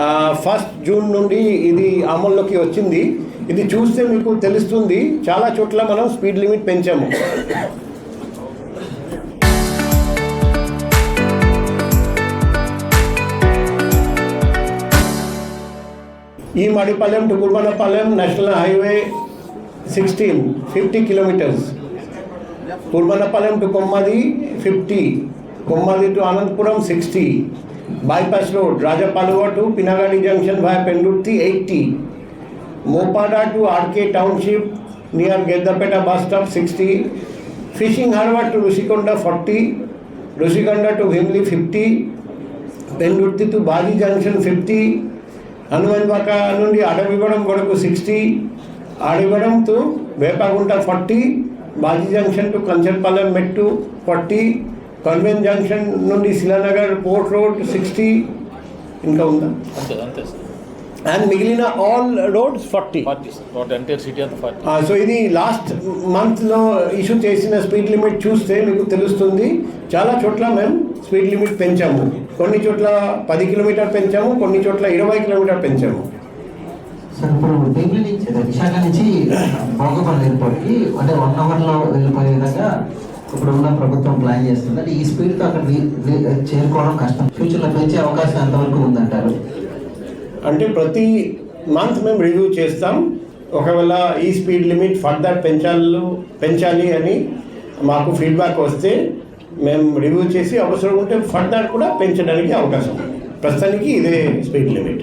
1 June నుండి ఇది అమల్లోకి వచ్చింది. ఇది చూస్తే మీకు తెలుస్తుంది, చాలా చోట్ల మనం స్పీడ్ లిమిట్ పెంచాము. ఈ Madipalem to Kurbanapalem national highway 16 50 kilometers. Kurbanapalem to Kommadi 50, Kommadi to Anantapuram 60. bypass road Rajapaluva to Pinagadi junction via Pendurthi 80. Mopada to RK township near Geddapeta bus stop 60. Fishing harbour to Rusikonda 40. Rusikonda to Himli 50. Pendurthi to Baji junction 50. Hanumanthavaka నుండి అడవిగూడెం కొరకు 60, Adavigudem to Vepagunta 40, Baji junction to Kancharapalem మెట్టు 40, కన్వెన్ junction నుండి Shilanagar port road 60. ఇంకా ఉందా? And మిగిలిన all roads 40. So ఇది last మంత్లో issue చేసిన స్పీడ్ లిమిట్ చూస్తే మీకు తెలుస్తుంది. చాలా చోట్ల మేము స్పీడ్ లిమిట్ పెంచాము. కొన్ని చోట్ల 10 కిలోమీటర్ పెంచాము, కొన్ని చోట్ల 20 కిలోమీటర్ పెంచాము. సార్ ఇప్పుడు భీమిలి నుంచి విశాఖ నుంచి భోగపల్లి ఎయిర్పోర్ట్కి అంటే 1 అవర్లో వెళ్ళిపోయే విధంగా ఇప్పుడు ఉన్న ప్రభుత్వం ప్లాన్ చేస్తుంది. అంటే ఈ స్పీడ్తో అక్కడ చేరుకోవడం కష్టం. ఫ్యూచర్లో పెంచే అవకాశం ఎంతవరకు ఉందంటారు? అంటే ప్రతి మంత్ మేము రివ్యూ చేస్తాం. ఒకవేళ ఈ స్పీడ్ లిమిట్ ఫర్దర్ పెంచాలి అని మాకు ఫీడ్బ్యాక్ వస్తే మేము రివ్యూ చేసి అవసరం ఉంటే ఫర్దర్ కూడా పెంచడానికి అవకాశం ఉంది. ప్రస్తుతానికి ఇదే స్పీడ్ లిమిట్.